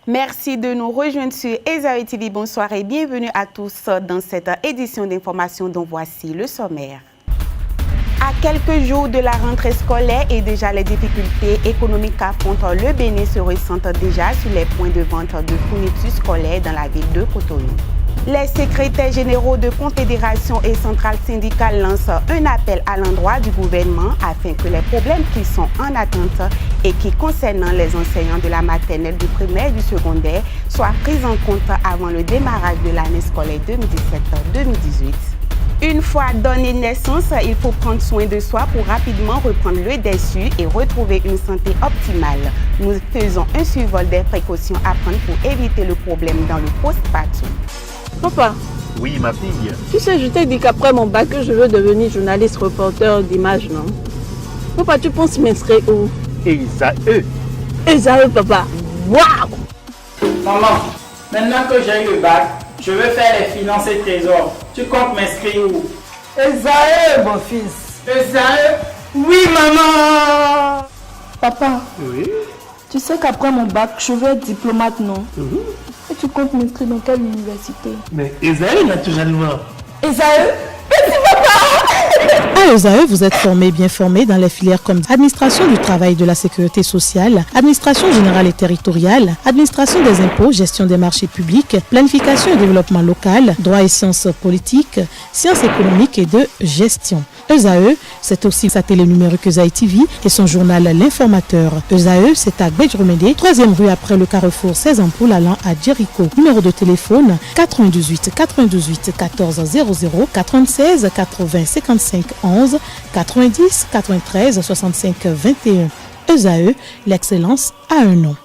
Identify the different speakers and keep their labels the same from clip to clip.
Speaker 1: Merci de nous rejoindre sur Esaü TV. Bonsoir et bienvenue à tous dans cette édition d'information dont voici le sommaire. À quelques jours de la rentrée scolaire et déjà les difficultés économiques qu'affronte le Bénin se ressentent déjà sur les points de vente de fournitures scolaires dans la ville de Cotonou. Les secrétaires généraux de confédération et centrales syndicales lancent un appel à l'endroit du gouvernement afin que les problèmes qui sont en attente et qui concernent les enseignants de la maternelle, du primaire et du secondaire soient pris en compte avant le démarrage de l'année scolaire 2017-2018. Une fois donné naissance, il faut prendre soin de soi pour rapidement reprendre le dessus et retrouver une santé optimale. Nous faisons un survol des précautions à prendre pour éviter le problème dans le postpartum.
Speaker 2: Papa.
Speaker 3: Oui, ma fille.
Speaker 2: Tu sais, je t'ai dit qu'après mon bac, je veux devenir journaliste reporter d'images, non? Papa, tu penses m'inscrire où?
Speaker 3: Esaü.
Speaker 2: Esaü, papa. Waouh!
Speaker 4: Maman, maintenant que j'ai eu le bac, je veux faire les finances et trésors. Tu comptes m'inscrire où?
Speaker 5: Esaü, mon fils.
Speaker 4: Esaü? Oui, maman!
Speaker 5: Papa,
Speaker 3: Oui.
Speaker 5: tu sais qu'après mon bac, je veux être diplomate, non? Et tu comptes m'inscrire dans quelle université?
Speaker 3: Mais Esaü, naturellement.
Speaker 5: Esaü?
Speaker 6: À Esaü, vous êtes bien formé dans les filières comme administration du travail et de la sécurité sociale, administration générale et territoriale, administration des impôts, gestion des marchés publics, planification et développement local, droit et sciences politiques, sciences économiques et de gestion. Esaü, c'est aussi sa télé numérique Esaü TV et son journal L'Informateur. Esaü, c'est à Bedjromede, 3e rue après le carrefour 16 ampoules allant à Jericho. Numéro de téléphone 98 98 14 00 96 80 55 11 90 93 65 21. Esaü, l'excellence a un nom.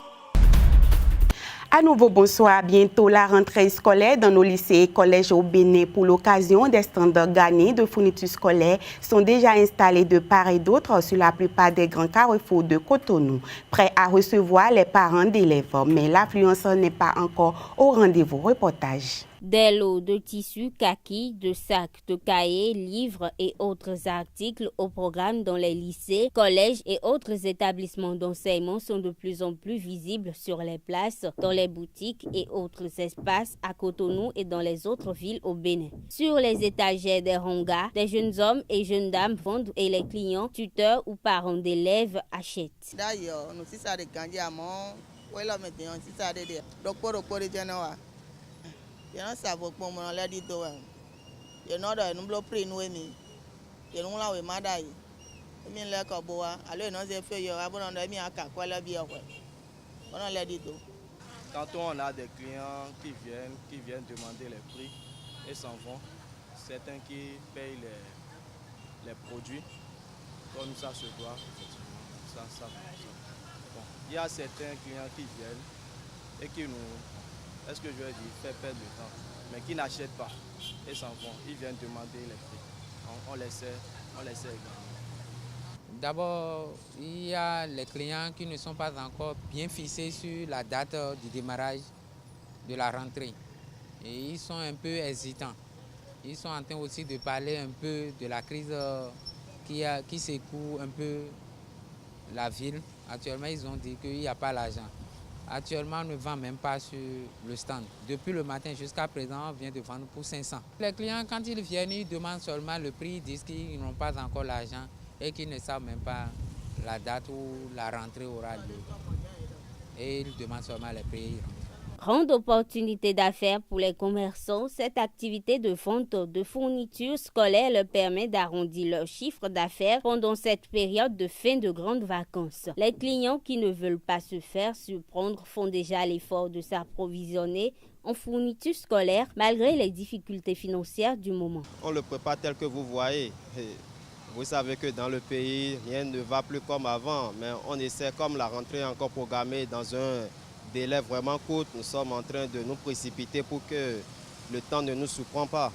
Speaker 1: À nouveau, bonsoir. Bientôt la rentrée scolaire dans nos lycées et collèges au Bénin. Pour l'occasion, des stands gagnés de fournitures scolaires sont déjà installés de part et d'autre sur la plupart des grands carrefours de Cotonou, prêts à recevoir les parents d'élèves. Mais l'affluence n'est pas encore au rendez-vous. Reportage.
Speaker 7: Des lots de tissus, kaki, de sacs, de cahiers, livres et autres articles au programme dans les lycées, collèges et autres établissements d'enseignement sont de plus en plus visibles sur les places, dans les boutiques et autres espaces à Cotonou et dans les autres villes au Bénin. Sur les étagères des hangars, des jeunes hommes et jeunes dames vendent et les clients, tuteurs ou parents d'élèves achètent.
Speaker 8: D'ailleurs, nous sommes à you know, sabo kwa mwana lady to wan. You know that numblo pre no emi. You know la we madai. Emi le ko boa. Alo no se fe yo abon ndo emi aka kwa la bi okwe. Bona lady to.
Speaker 9: Tantôt on a des clients qui viennent demander les prix et s'en vont. Certains qui payent les produits comme ça se doit effectivement. Ça. Bon, il y a certains clients qui viennent et qui nous, est-ce que je vais dire, fait perdre le temps, mais qui n'achètent pas et s'en vont. Ils viennent demander les prix. On les sait également.
Speaker 10: D'abord, il y a les clients qui ne sont pas encore bien fixés sur la date du démarrage de la rentrée. Et ils sont un peu hésitants. Ils sont en train aussi de parler un peu de la crise qui secoue un peu la ville. Actuellement, ils ont dit qu'il n'y a pas l'argent. Actuellement, on ne vend même pas sur le stand. Depuis le matin jusqu'à présent, on vient de vendre pour 500. Les clients, quand ils viennent, ils demandent seulement le prix, ils disent qu'ils n'ont pas encore l'argent et qu'ils ne savent même pas la date où la rentrée aura lieu. Et ils demandent seulement les prix.
Speaker 7: Grande opportunité d'affaires pour les commerçants, cette activité de vente de fournitures scolaires leur permet d'arrondir leur chiffre d'affaires pendant cette période de fin de grandes vacances. Les clients qui ne veulent pas se faire surprendre font déjà l'effort de s'approvisionner en fournitures scolaires malgré les difficultés financières du moment.
Speaker 11: On le prépare tel que vous voyez. Vous savez que dans le pays, rien ne va plus comme avant, mais on essaie, comme la rentrée est encore programmée dans un délai vraiment court, nous sommes en train de nous précipiter pour que le temps ne nous surprend pas.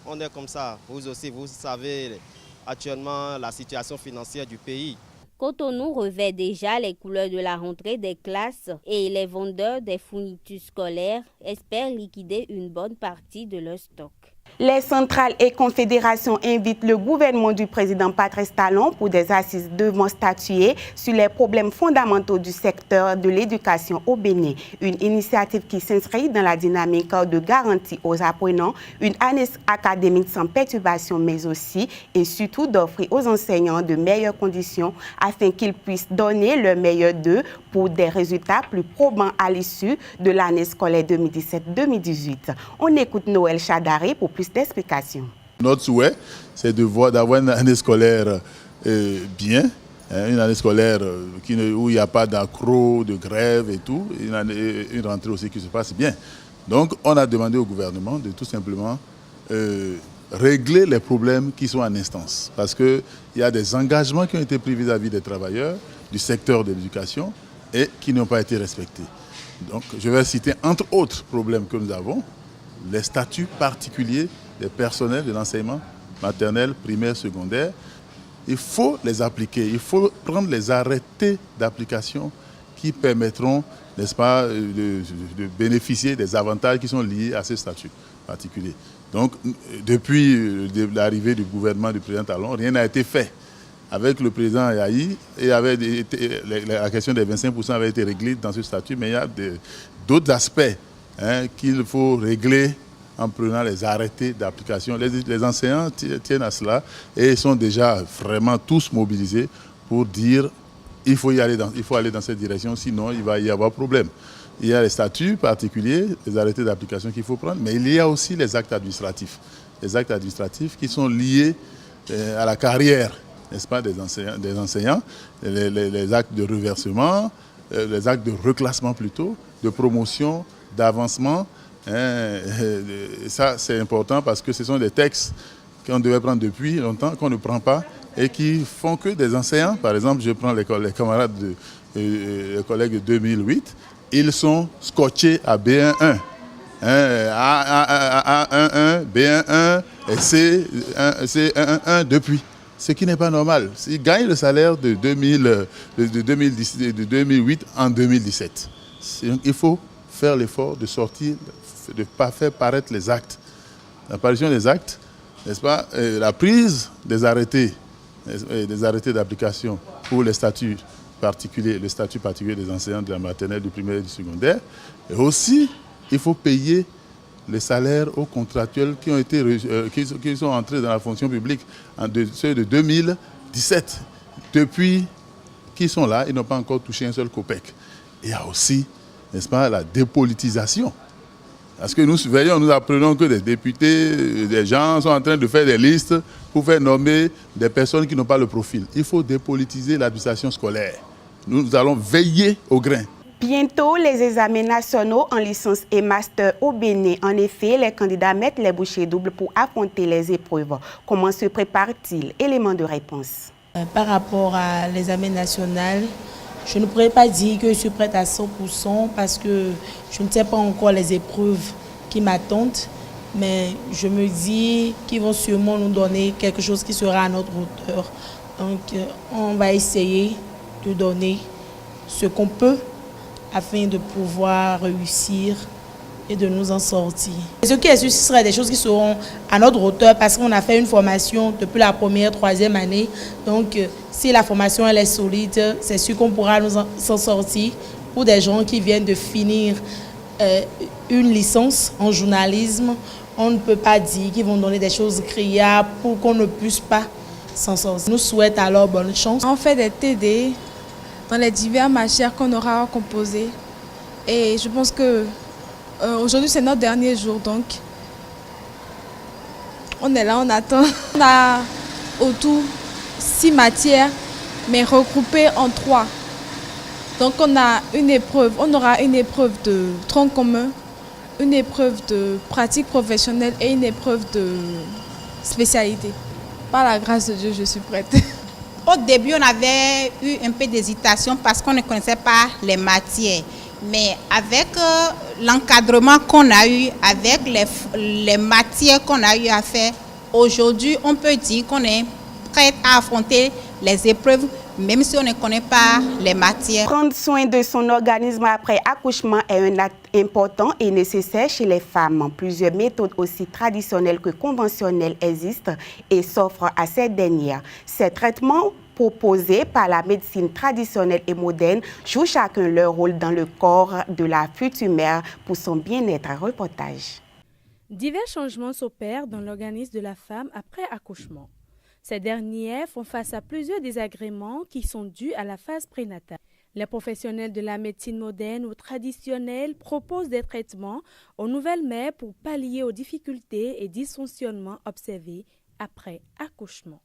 Speaker 11: On est comme ça. Vous aussi, vous savez actuellement la situation financière du pays.
Speaker 7: Cotonou revêt déjà les couleurs de la rentrée des classes et les vendeurs des fournitures scolaires espèrent liquider une bonne partie de leur stock.
Speaker 1: Les centrales et confédérations invitent le gouvernement du président Patrice Talon pour des assises devant statuer sur les problèmes fondamentaux du secteur de l'éducation au Bénin. Une initiative qui s'inscrit dans la dynamique de garantie aux apprenants une année académique sans perturbation, mais aussi et surtout d'offrir aux enseignants de meilleures conditions afin qu'ils puissent donner le meilleur d'eux pour des résultats plus probants à l'issue de l'année scolaire 2017-2018. On écoute Noël Chadari pour plus d'explications.
Speaker 12: Notre souhait, c'est d'avoir une année scolaire bien, une année scolaire où il n'y a pas d'accroc, de grève et tout, une rentrée aussi qui se passe bien. Donc on a demandé au gouvernement de tout simplement régler les problèmes qui sont en instance. Parce qu'il y a des engagements qui ont été pris vis-à-vis des travailleurs du secteur de l'éducation et qui n'ont pas été respectés. Donc je vais citer entre autres problèmes que nous avons, les statuts particuliers des personnels de l'enseignement maternel, primaire, secondaire. Il faut les appliquer, il faut prendre les arrêtés d'application qui permettront, n'est-ce pas, de bénéficier des avantages qui sont liés à ces statuts particuliers. Donc, depuis l'arrivée du gouvernement du président Talon, rien n'a été fait. Avec le président Yahi, la question des 25% avait été réglée dans ce statut, mais il y a d'autres aspects qu'il faut régler en prenant les arrêtés d'application. Les enseignants tiennent à cela et sont déjà vraiment tous mobilisés pour dire qu'il faut aller dans cette direction, sinon il va y avoir problème. Il y a les statuts particuliers, les arrêtés d'application qu'il faut prendre, mais il y a aussi les actes administratifs. Les actes administratifs qui sont liés à la carrière, n'est-ce pas, des enseignants, les actes de reversement, les actes de reclassement plutôt, de promotion, d'avancement. Ça, c'est important parce que ce sont des textes qu'on devait prendre depuis longtemps, qu'on ne prend pas et qui font que des enseignants, par exemple, je prends les camarades, les collègues de 2008, ils sont scotchés à B1-1, A1-1, B1-1 et C1-1 depuis. Ce qui n'est pas normal. Ils gagnent le salaire de 2008 en 2017. Il faut faire l'effort de sortir, de ne pas faire paraître les actes. L'apparition des actes, n'est-ce pas, la prise des arrêtés d'application pour les statuts particuliers, le statut particulier des enseignants de la maternelle, du primaire et du secondaire. Et aussi, il faut payer les salaires aux contractuels qui sont entrés dans la fonction publique, ceux de 2017. Depuis qu'ils sont là, ils n'ont pas encore touché un seul copec. Il y a aussi, n'est-ce pas, la dépolitisation. Parce que nous surveillons, nous apprenons que des députés, des gens sont en train de faire des listes pour faire nommer des personnes qui n'ont pas le profil. Il faut dépolitiser l'administration scolaire. Nous allons veiller au grain.
Speaker 1: Bientôt, les examens nationaux en licence et master au Bénin. En effet, les candidats mettent les bouchées doubles pour affronter les épreuves. Comment se préparent-ils? Élément de réponse.
Speaker 5: Par rapport à l'examen national, je ne pourrais pas dire que je suis prête à 100% parce que je ne sais pas encore les épreuves qui m'attendent. Mais je me dis qu'ils vont sûrement nous donner quelque chose qui sera à notre hauteur. Donc, on va essayer de donner ce qu'on peut afin de pouvoir réussir et de nous en sortir. Ce qui est sûr, ce sera des choses qui seront à notre hauteur parce qu'on a fait une formation depuis la première, troisième année. Donc, si la formation elle est solide, c'est sûr qu'on pourra nous s'en sortir. Pour des gens qui viennent de finir une licence en journalisme, on ne peut pas dire qu'ils vont donner des choses criardes pour qu'on ne puisse pas s'en sortir. Nous souhaitons alors bonne chance.
Speaker 13: On fait des TD dans les diverses matières qu'on aura composées. Et je pense que aujourd'hui, c'est notre dernier jour, donc on est là, on attend. On a autour 6 matières, mais regroupées en 3. Donc on aura une épreuve de tronc commun, une épreuve de pratique professionnelle et une épreuve de spécialité. Par la grâce de Dieu, je suis prête.
Speaker 14: Au début, on avait eu un peu d'hésitation parce qu'on ne connaissait pas les matières. Mais avec l'encadrement qu'on a eu, avec les matières qu'on a eu à faire, aujourd'hui, on peut dire qu'on est prêt à affronter les épreuves, même si on ne connaît pas les matières.
Speaker 1: Prendre soin de son organisme après accouchement est un acte important et nécessaire chez les femmes. Plusieurs méthodes aussi traditionnelles que conventionnelles existent et s'offrent à ces dernières. Ces traitements proposés par la médecine traditionnelle et moderne jouent chacun leur rôle dans le corps de la future mère pour son bien-être. Reportage.
Speaker 15: Divers changements s'opèrent dans l'organisme de la femme après accouchement. Ces dernières font face à plusieurs désagréments qui sont dus à la phase prénatale. Les professionnels de la médecine moderne ou traditionnelle proposent des traitements aux nouvelles mères pour pallier aux difficultés et dysfonctionnements observés après accouchement.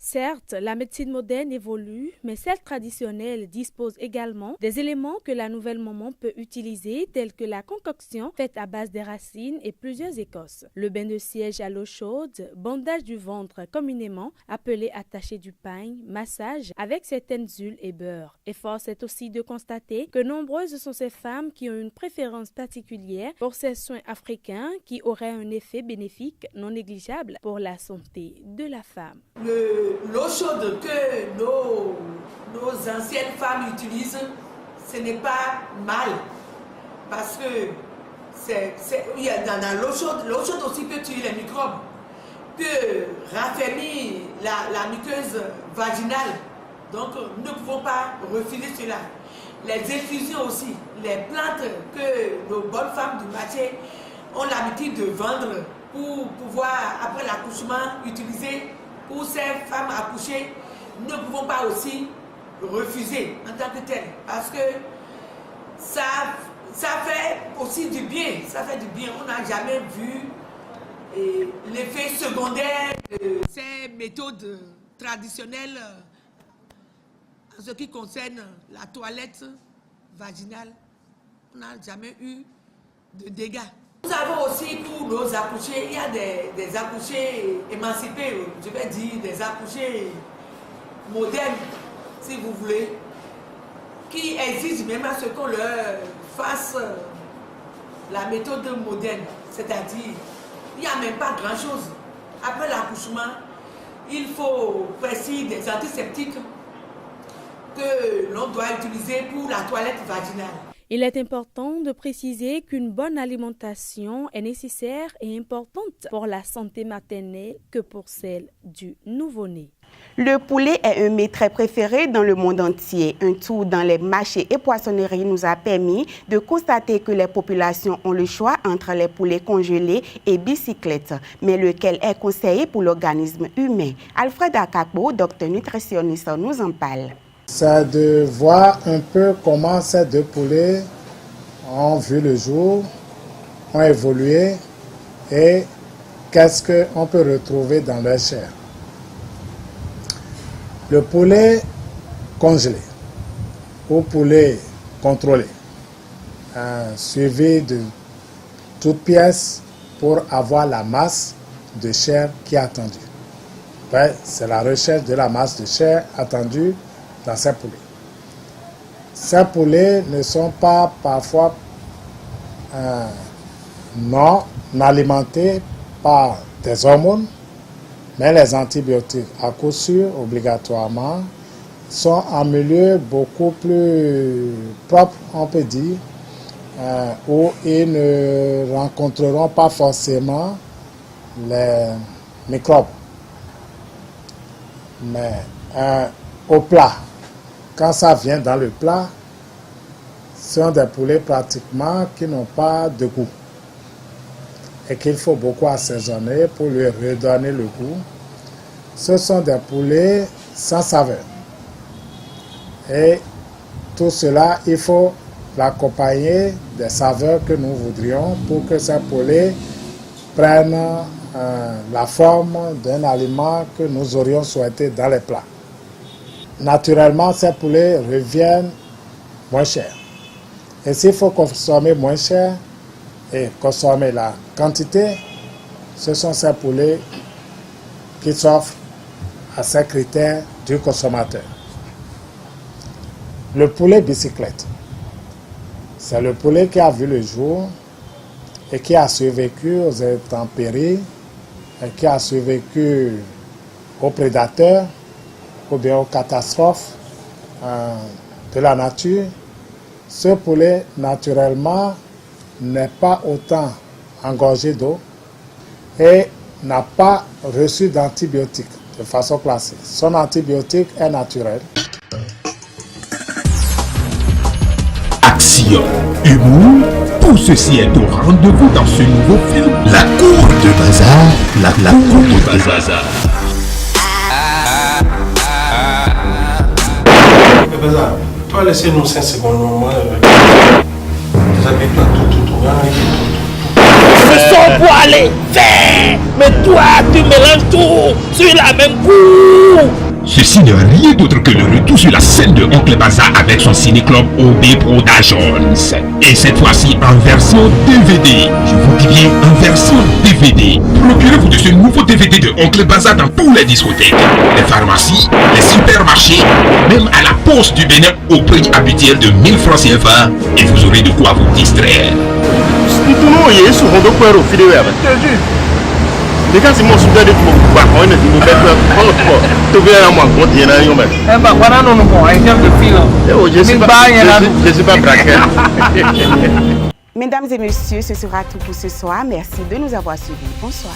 Speaker 15: Certes, la médecine moderne évolue, mais celle traditionnelle dispose également des éléments que la nouvelle maman peut utiliser, tels que la concoction faite à base des racines et plusieurs écorces, le bain de siège à l'eau chaude, bandage du ventre communément appelé attaché du pain, massage avec certaines huiles et beurre. Et force est aussi de constater que nombreuses sont ces femmes qui ont une préférence particulière pour ces soins africains qui auraient un effet bénéfique non négligeable pour la santé de la femme.
Speaker 16: L'eau chaude que nos anciennes femmes utilisent, ce n'est pas mal parce que dans l'eau chaude aussi peut tuer les microbes, peut raffermir la muqueuse vaginale. Donc nous ne pouvons pas refuser cela. Les infusions aussi, les plantes que nos bonnes femmes du marché ont l'habitude de vendre pour pouvoir, après l'accouchement, utiliser pour ces femmes accouchées, nous ne pouvons pas aussi refuser en tant que tel, parce que ça fait aussi du bien, ça fait du bien. On n'a jamais vu l'effet secondaire de ces méthodes traditionnelles en ce qui concerne la toilette vaginale. On n'a jamais eu de dégâts. Nous avons aussi pour nos accouchés, il y a des accouchés émancipés, je vais dire des accouchés modernes, si vous voulez, qui exigent même à ce qu'on leur fasse la méthode moderne. C'est-à-dire, il n'y a même pas grand-chose. Après l'accouchement, il faut presser des antiseptiques que l'on doit utiliser pour la toilette vaginale.
Speaker 15: Il est important de préciser qu'une bonne alimentation est nécessaire et importante pour la santé maternelle que pour celle du nouveau-né.
Speaker 1: Le poulet est un mets très préféré dans le monde entier. Un tour dans les marchés et poissonneries nous a permis de constater que les populations ont le choix entre les poulets congelés et bicyclettes. Mais lequel est conseillé pour l'organisme humain? Alfred Akakbo, docteur nutritionniste, nous en parle.
Speaker 17: C'est de voir un peu comment ces deux poulets ont vu le jour, ont évolué et qu'est-ce qu'on peut retrouver dans leur chair. Le poulet congelé ou poulet contrôlé, suivi de toutes pièces pour avoir la masse de chair qui est attendue. Ouais, c'est la recherche de la masse de chair attendue dans ces poulets. ces poulets ne sont pas parfois non alimentés par des hormones, mais les antibiotiques, à coup sûr, obligatoirement, sont en milieu beaucoup plus propre, on peut dire, où ils ne rencontreront pas forcément les microbes. Mais au plat, quand ça vient dans le plat, ce sont des poulets pratiquement qui n'ont pas de goût et qu'il faut beaucoup assaisonner pour lui redonner le goût. Ce sont des poulets sans saveur. Et tout cela, il faut l'accompagner des saveurs que nous voudrions pour que ces poulets prennent la forme d'un aliment que nous aurions souhaité dans les plats. Naturellement, ces poulets reviennent moins chers. Et s'il faut consommer moins cher et consommer la quantité, ce sont ces poulets qui s'offrent à ces critères du consommateur. Le poulet bicyclette, c'est le poulet qui a vu le jour et qui a survécu aux intempéries, et qui a survécu aux prédateurs ou bien aux catastrophes de la nature. Ce poulet, naturellement, n'est pas autant engorgé d'eau et n'a pas reçu d'antibiotiques de façon classique. Son antibiotique est naturel.
Speaker 18: Action, humour, tout ceci est au rendez-vous dans ce nouveau film, La Cour de Bazar, la Cour de Bazar.
Speaker 19: Bazar, toi laissez-nous 5 secondes, moi, déshabille-toi tout.
Speaker 3: Je sors pour aller faire, mais toi tu mélanges tout sur la même cour.
Speaker 18: Ceci n'est rien d'autre que le retour sur la scène de Oncle Bazar avec son ciné-club OB Productions. Et cette fois-ci en version DVD. Je vous dis bien en version DVD. Procurez-vous de ce nouveau DVD de Oncle Bazar dans tous les discothèques, les pharmacies, les supermarchés, même à la poste du Bénin au prix habituel de 1000 francs CFA et vous aurez de quoi vous distraire.
Speaker 1: Mesdames et messieurs, ce sera tout pour ce soir. Merci de nous avoir suivis. Bonsoir.